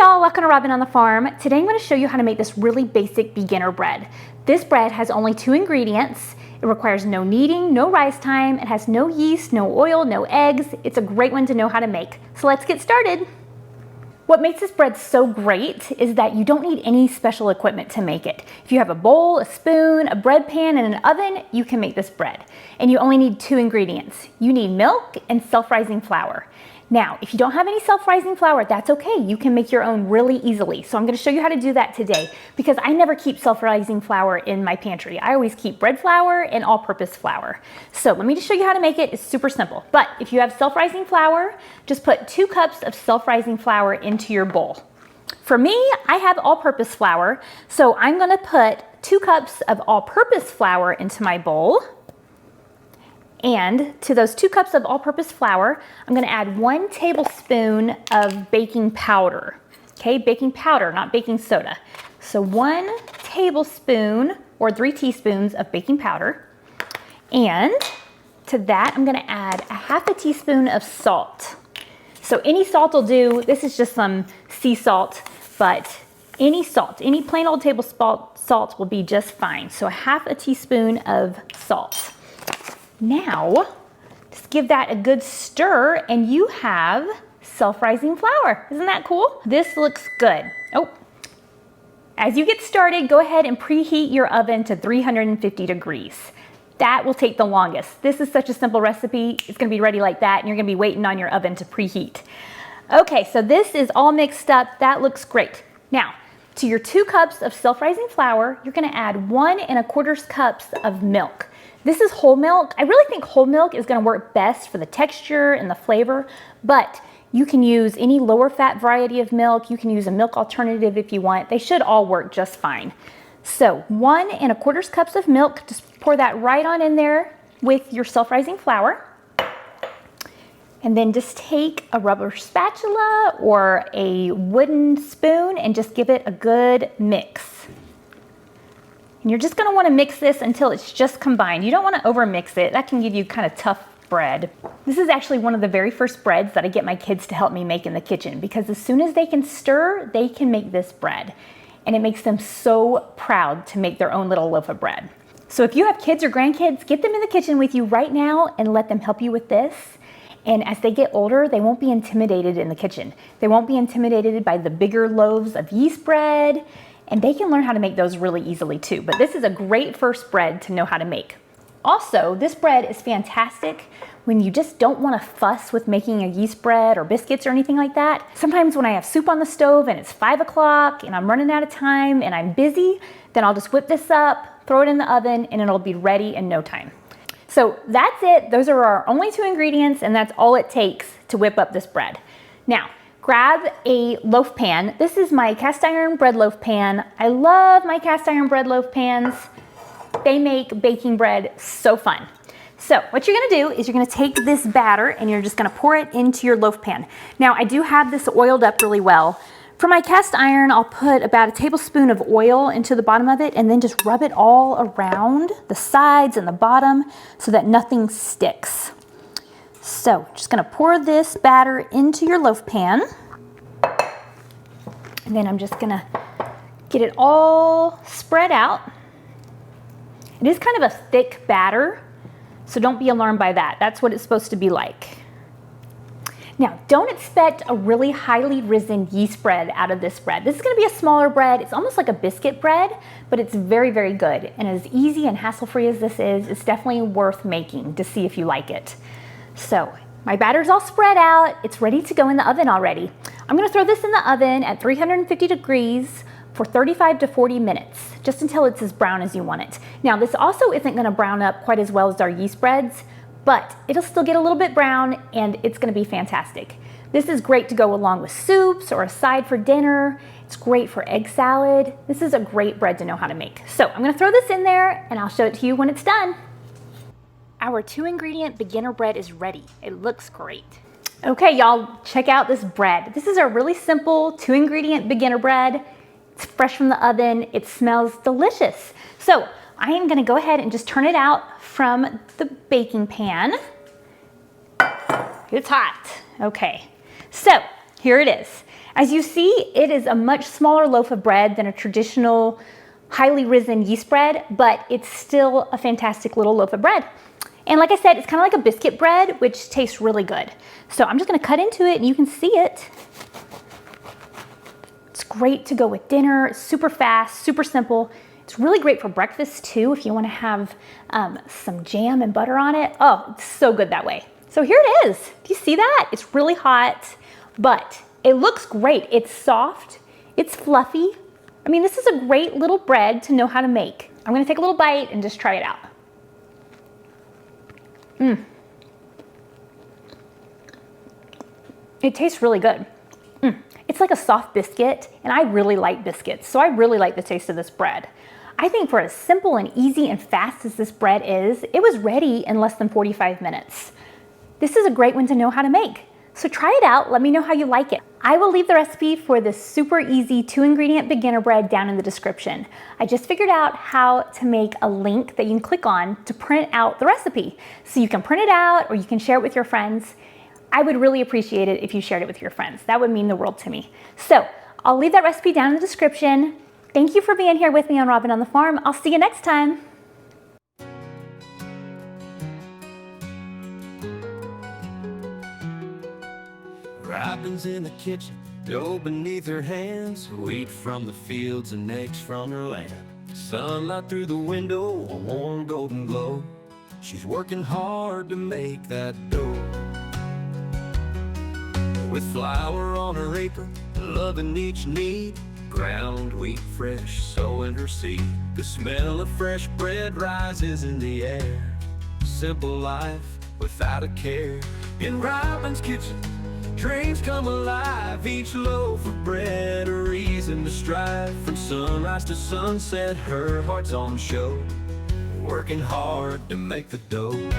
y'all, welcome to Robyn on the Farm. Today I'm going to show you how to make this really basic beginner bread. This bread has only 2 ingredients. It requires no kneading, no rise time, it has no yeast, no oil, no eggs. It's a great one to know how to make. So let's get started. What makes this bread so great is that you don't need any special equipment to make it. If you have a bowl, a spoon, a bread pan, and an oven, you can make this bread. And you only need 2 ingredients. You need milk and self-rising flour. Now, if you don't have any self-rising flour, that's okay. You can make your own really easily. So I'm going to show you how to do that today because I never keep self-rising flour in my pantry. I always keep bread flour and all-purpose flour. So let me just show you how to make it. It's super simple. But if you have self-rising flour, just put 2 cups of self-rising flour into your bowl. For me, I have all-purpose flour, so I'm going to put 2 cups of all-purpose flour into my bowl. And to those 2 cups of all-purpose flour, I'm going to add 1 tablespoon of baking powder. Okay, baking powder, not baking soda. So 1 tablespoon or 3 teaspoons of baking powder. And to that, I'm going to add a ½ teaspoon of salt. So any salt will do. This is just some sea salt, but any salt, any plain old table salt will be just fine. So a ½ teaspoon of salt. Now, just give that a good stir and you have self-rising flour. Isn't that cool? This looks good. Oh, as you get started, go ahead and preheat your oven to 350 degrees. That will take the longest. This is such a simple recipe. It's gonna be ready like that and you're gonna be waiting on your oven to preheat. Okay, so this is all mixed up. That looks great. Now, to your 2 cups of self-rising flour, you're gonna add 1 1/4 cups of milk. This is whole milk. I really think whole milk is gonna work best for the texture and the flavor, but you can use any lower fat variety of milk. You can use a milk alternative if you want. They should all work just fine. So 1 1/4 cups of milk, just pour that right on in there with your self-rising flour. And then just take a rubber spatula or a wooden spoon and just give it a good mix. And you're just going to want to mix this until it's just combined. You don't want to over mix it. That can give you kind of tough bread. This is actually one of the very first breads that I get my kids to help me make in the kitchen because as soon as they can stir, they can make this bread. And it makes them so proud to make their own little loaf of bread. So if you have kids or grandkids, get them in the kitchen with you right now and let them help you with this. And as they get older, they won't be intimidated in the kitchen. They won't be intimidated by the bigger loaves of yeast bread. And they can learn how to make those really easily too. But this is a great first bread to know how to make. Also, this bread is fantastic when you just don't want to fuss with making a yeast bread or biscuits or anything like that. Sometimes when I have soup on the stove and it's 5 o'clock and I'm running out of time and I'm busy, then I'll just whip this up, throw it in the oven, and it'll be ready in no time. So that's it. Those are our only 2 ingredients, and that's all it takes to whip up this bread. Now, grab a loaf pan. This is my cast iron bread loaf pan. I love my cast iron bread loaf pans. They make baking bread so fun. So what you're gonna do is you're gonna take this batter and you're just gonna pour it into your loaf pan. Now I do have this oiled up really well. For my cast iron, I'll put about a tablespoon of oil into the bottom of it and then just rub it all around the sides and the bottom so that nothing sticks. So just gonna pour this batter into your loaf pan. And then I'm just gonna get it all spread out. It is kind of a thick batter, so don't be alarmed by that. That's what it's supposed to be like. Now, don't expect a really highly risen yeast bread out of this bread. This is gonna be a smaller bread. It's almost like a biscuit bread, but it's very, very good. And as easy and hassle-free as this is, it's definitely worth making to see if you like it. So my batter's all spread out. It's ready to go in the oven already. I'm gonna throw this in the oven at 350 degrees for 35 to 40 minutes, just until it's as brown as you want it. Now, this also isn't gonna brown up quite as well as our yeast breads, but it'll still get a little bit brown and it's gonna be fantastic. This is great to go along with soups or a side for dinner. It's great for egg salad. This is a great bread to know how to make. So I'm gonna throw this in there and I'll show it to you when it's done. Our 2 ingredient beginner bread is ready. It looks great. Okay, y'all, check out this bread. This is a really simple 2 ingredient beginner bread. It's fresh from the oven. It smells delicious. So I am gonna go ahead and just turn it out from the baking pan. It's hot. Okay, so here it is. As you see, it is a much smaller loaf of bread than a traditional highly risen yeast bread, but it's still a fantastic little loaf of bread. And like I said, it's kind of like a biscuit bread, which tastes really good. So I'm just gonna cut into it and you can see it. It's great to go with dinner, it's super fast, super simple. It's really great for breakfast too, if you wanna have some jam and butter on it. Oh, it's so good that way. So here it is. Do you see that? It's really hot, but it looks great. It's soft, it's fluffy. I mean, this is a great little bread to know how to make. I'm gonna take a little bite and just try it out. It tastes really good. It's like a soft biscuit, and I really like biscuits, so I really like the taste of this bread. I think for as simple and easy and fast as this bread is, it was ready in less than 45 minutes. This is a great one to know how to make. So try it out, let me know how you like it. I will leave the recipe for this super easy 2-ingredient beginner bread down in the description. I just figured out how to make a link that you can click on to print out the recipe. So you can print it out or you can share it with your friends. I would really appreciate it if you shared it with your friends. That would mean the world to me. So I'll leave that recipe down in the description. Thank you for being here with me on Robyn on the Farm. I'll see you next time. Robyn's in the kitchen, dough beneath her hands, wheat from the fields and eggs from her land. Sunlight through the window, a warm golden glow. She's working hard to make that dough. With flour on her apron, loving each knead, ground wheat fresh, sowing her seed. The smell of fresh bread rises in the air. Simple life without a care. In Robyn's kitchen, dreams come alive, each loaf of bread a reason to strive. From sunrise to sunset, her heart's on show, working hard to make the dough.